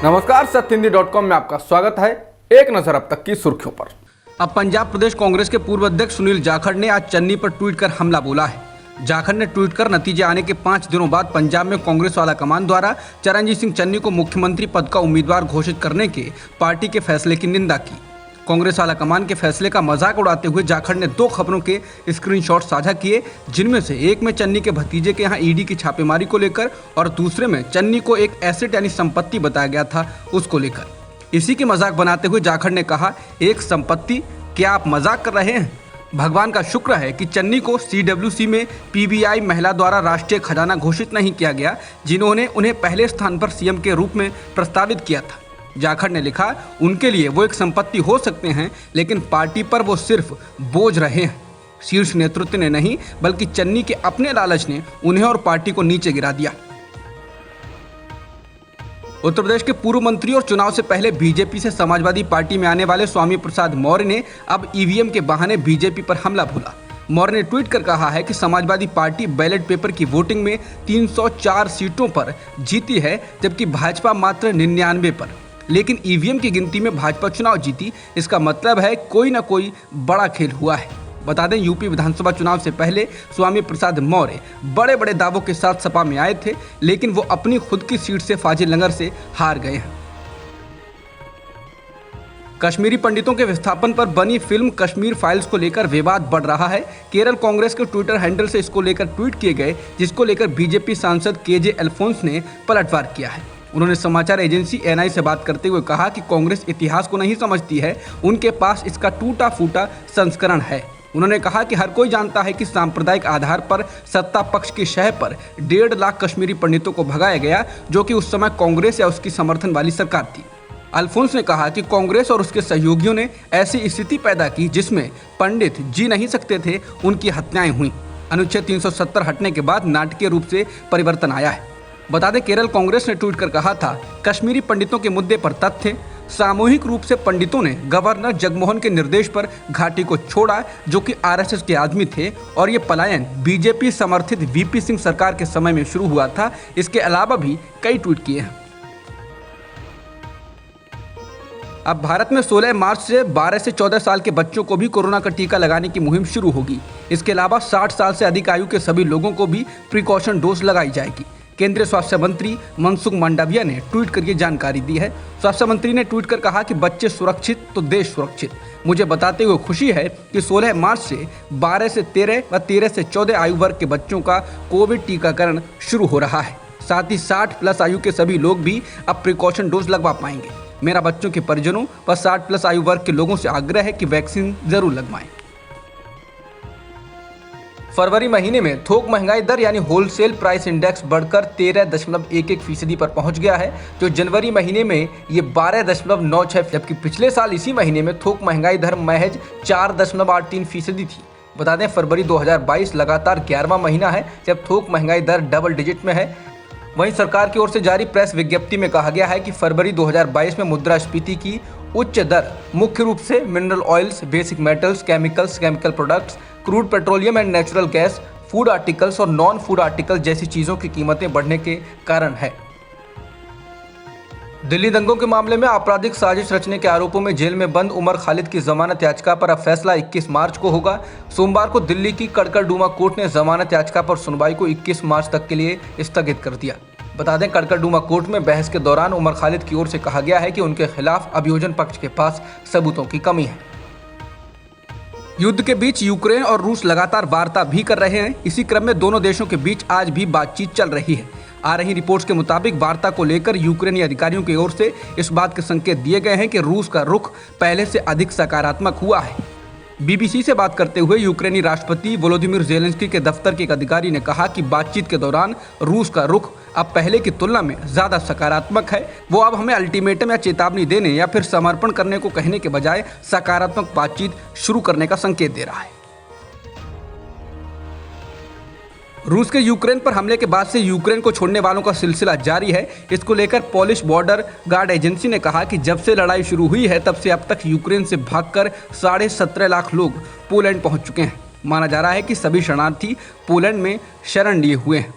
नमस्कार, सत्यहिंदी.com में आपका स्वागत है। एक नजर अब तक की सुर्खियों पर। अब पंजाब प्रदेश कांग्रेस के पूर्व अध्यक्ष सुनील जाखड़ ने आज चन्नी पर ट्वीट कर हमला बोला है। जाखड़ ने ट्वीट कर नतीजे आने के 5 दिनों बाद पंजाब में कांग्रेस वाला कमान द्वारा चरणजीत सिंह चन्नी को मुख्यमंत्री पद का उम्मीदवार घोषित करने के पार्टी के फैसले की निंदा की। कांग्रेस वाला कमान के फैसले का मजाक उड़ाते हुए जाखड़ ने 2 खबरों के स्क्रीनशॉट साझा किए, जिनमें से एक में चन्नी के भतीजे के यहाँ ईडी की छापेमारी को लेकर और दूसरे में चन्नी को एक एसेट यानी संपत्ति बताया गया था, उसको लेकर। इसी की मजाक बनाते हुए जाखड़ ने कहा, एक संपत्ति? क्या आप मजाक कर रहे हैं? भगवान का शुक्र है कि चन्नी को CWC में PBI महिला द्वारा राष्ट्रीय खजाना घोषित नहीं किया गया, जिन्होंने उन्हें पहले स्थान पर CM के रूप में प्रस्तावित किया था। जाखड़ ने लिखा, उनके लिए वो एक संपत्ति हो सकते हैं, लेकिन पार्टी पर वो सिर्फ बोझ रहे हैं। शीर्ष नेतृत्व ने नहीं, बल्कि चन्नी के अपने लालच ने उन्हें और पार्टी को नीचे गिरा दिया। उत्तर प्रदेश के पूर्व मंत्री और चुनाव से पहले बीजेपी से समाजवादी पार्टी में आने वाले स्वामी प्रसाद मौर्य ने अब EVM के बहाने बीजेपी पर हमला बोला। मौर्य ने ट्वीट कर कहा है कि समाजवादी पार्टी बैलेट पेपर की वोटिंग में 304 सीटों पर जीती है, जबकि भाजपा मात्र 99 पर। लेकिन EVM की गिनती में भाजपा चुनाव जीती, इसका मतलब है कोई ना कोई बड़ा खेल हुआ है। बता दें, यूपी विधानसभा चुनाव से पहले स्वामी प्रसाद मौर्य बड़े बड़े दावों के साथ सपा में आए थे, लेकिन वो अपनी खुद की सीट से फाजिलनगर से हार गए हैं। कश्मीरी पंडितों के विस्थापन पर बनी फिल्म कश्मीर फाइल्स को लेकर विवाद बढ़ रहा है। केरल कांग्रेस के ट्विटर हैंडल से इसको लेकर ट्वीट किए गए, जिसको लेकर बीजेपी सांसद KJ एल्फोंस ने पलटवार किया है। उन्होंने समाचार एजेंसी NI से बात करते हुए कहा कि कांग्रेस इतिहास को नहीं समझती है, उनके पास इसका टूटा फूटा संस्करण है। उन्होंने कहा कि हर कोई जानता है कि सांप्रदायिक आधार पर सत्ता पक्ष की शह पर 1.5 लाख कश्मीरी पंडितों को भगाया गया, जो कि उस समय कांग्रेस या उसकी समर्थन वाली सरकार थी। अल्फोंस ने कहा कि कांग्रेस और उसके सहयोगियों ने ऐसी स्थिति पैदा की जिसमें पंडित जी नहीं सकते थे, उनकी हत्याएं हुई। अनुच्छेद 370 हटने के बाद नाटकीय रूप से परिवर्तन आया है। बता दें, केरल कांग्रेस ने ट्वीट कर कहा था, कश्मीरी पंडितों के मुद्दे पर तथ्य, सामूहिक रूप से पंडितों ने गवर्नर जगमोहन के निर्देश पर घाटी को छोड़ा, जो कि RSS के आदमी थे, और ये पलायन बीजेपी समर्थित VP सिंह सरकार के समय में शुरू हुआ था। इसके अलावा भी कई ट्वीट किए हैं। अब भारत में 16 मार्च से 12 से 14 साल के बच्चों को भी कोरोना का टीका लगाने की मुहिम शुरू होगी। इसके अलावा 60 साल से अधिक आयु के सभी लोगों को भी प्रिकॉशन डोज लगाई जाएगी। केंद्रीय स्वास्थ्य मंत्री मनसुख मांडविया ने ट्वीट कर ये जानकारी दी है। स्वास्थ्य मंत्री ने ट्वीट कर कहा कि बच्चे सुरक्षित तो देश सुरक्षित। मुझे बताते हुए खुशी है कि 16 मार्च से 12 से 13 व 13 से 14 आयु वर्ग के बच्चों का कोविड टीकाकरण शुरू हो रहा है। साथ ही 60+ आयु के सभी लोग भी अब प्रिकॉशन डोज लगवा पाएंगे। मेरा बच्चों के परिजनों व 60+ आयु वर्ग के लोगों से आग्रह है कि वैक्सीन जरूर लगवाएं। फरवरी महीने में थोक महंगाई दर यानी होलसेल प्राइस इंडेक्स बढ़कर 13.11% पर पहुंच गया है, जो जनवरी महीने में ये 12.96, जबकि पिछले साल इसी महीने में थोक महंगाई दर महज 4.83% थी। बता दें, फरवरी 2022 लगातार 11वां महीना है जब थोक महंगाई दर डबल डिजिट में है। वहीं सरकार की ओर से जारी प्रेस विज्ञप्ति में कहा गया है कि फरवरी 2022 में मुद्रास्फीति की उच्च दर मुख्य रूप से mineral oils, basic metals, chemicals, chemical products, crude petroleum and natural gas, food articles और नॉन फूड आर्टिकल जैसी चीज़ों की कीमतें बढ़ने के कारण है। दिल्ली दंगों के मामले में आपराधिक साजिश रचने के आरोपों में जेल में बंद उमर खालिद की जमानत याचिका पर अब फैसला 21 मार्च को होगा। सोमवार को दिल्ली की कड़कड़डूमा कोर्ट ने जमानत याचिका पर सुनवाई को 21 मार्च तक के लिए स्थगित कर दिया। बता दें, कड़कड़डूमा कोर्ट में बहस के दौरान उमर खालिद की ओर से कहा गया है कि उनके खिलाफ अभियोजन पक्ष के पास सबूतों की कमी है। युद्ध के बीच यूक्रेन और रूस लगातार वार्ता भी कर रहे हैं। इसी क्रम में दोनों देशों के बीच आज भी बातचीत चल रही है। आ रही रिपोर्ट्स के मुताबिक वार्ता को लेकर यूक्रेनी अधिकारियों की ओर से इस बात के संकेत दिए गए हैं कि रूस का रुख पहले से अधिक सकारात्मक हुआ है। BBC से बात करते हुए यूक्रेनी राष्ट्रपति वोलोदिमीर ज़ेलेंस्की के दफ्तर के एक अधिकारी ने कहा कि बातचीत के दौरान रूस का रुख अब पहले की तुलना में ज़्यादा सकारात्मक है। वो अब हमें अल्टीमेटम या चेतावनी देने या फिर समर्पण करने को कहने के बजाय सकारात्मक बातचीत शुरू करने का संकेत दे रहा है। रूस के यूक्रेन पर हमले के बाद से यूक्रेन को छोड़ने वालों का सिलसिला जारी है। इसको लेकर पोलिश बॉर्डर गार्ड एजेंसी ने कहा कि जब से लड़ाई शुरू हुई है तब से अब तक यूक्रेन से भागकर 17.5 लाख लोग पोलैंड पहुंच चुके हैं। माना जा रहा है कि सभी शरणार्थी पोलैंड में शरण लिए हुए हैं।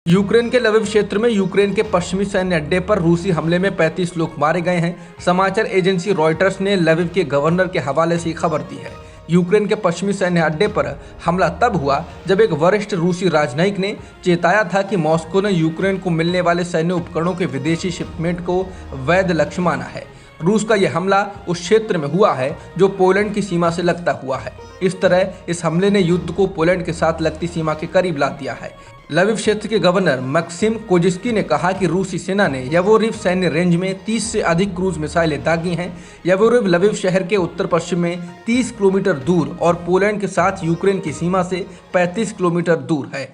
यूक्रेन के लविव क्षेत्र में यूक्रेन के पश्चिमी सैन्य अड्डे पर रूसी हमले में 35 लोग मारे गए हैं। समाचार एजेंसी रॉयटर्स ने लविव के गवर्नर के हवाले से खबर दी है। यूक्रेन के पश्चिमी सैन्य अड्डे पर हमला तब हुआ जब एक वरिष्ठ रूसी राजनयिक ने चेताया था कि मॉस्को ने यूक्रेन को मिलने वाले सैन्य उपकरणों के विदेशी शिपमेंट को वैध लक्ष्य माना है। रूस का यह हमला उस क्षेत्र में हुआ है जो पोलैंड की सीमा से लगता हुआ है। इस तरह इस हमले ने युद्ध को पोलैंड के साथ लगती सीमा के करीब ला दिया है। लविव क्षेत्र के गवर्नर मैक्सिम कोजिस्की ने कहा कि रूसी सेना ने यवोरिव सैन्य रेंज में 30 से अधिक क्रूज मिसाइलें दागी हैं। यवोरिव लविव शहर के उत्तर पश्चिम में 30 किलोमीटर दूर और पोलैंड के साथ यूक्रेन की सीमा से 35 किलोमीटर दूर है।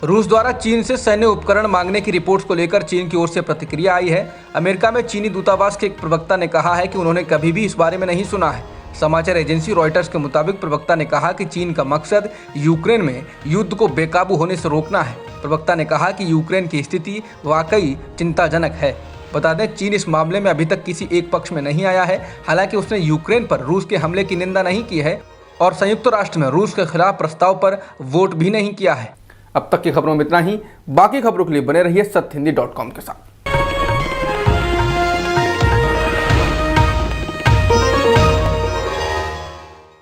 रूस द्वारा चीन से सैन्य उपकरण मांगने की रिपोर्ट्स को लेकर चीन की ओर से प्रतिक्रिया आई है। अमेरिका में चीनी दूतावास के एक प्रवक्ता ने कहा है कि उन्होंने कभी भी इस बारे में नहीं सुना है। समाचार एजेंसी रॉयटर्स के मुताबिक प्रवक्ता ने कहा कि चीन का मकसद यूक्रेन में युद्ध को बेकाबू होने से रोकना है। प्रवक्ता ने कहा कि यूक्रेन की स्थिति वाकई चिंताजनक है। बता दें, चीन इस मामले में अभी तक किसी एक पक्ष में नहीं आया है। हालांकि उसने यूक्रेन पर रूस के हमले की निंदा नहीं की है और संयुक्त राष्ट्र में रूस के खिलाफ प्रस्ताव पर वोट भी नहीं किया है। अब तक की खबरों में इतना ही। बाकी खबरों के लिए बने रहिए सत्यहिंदी.com के साथ।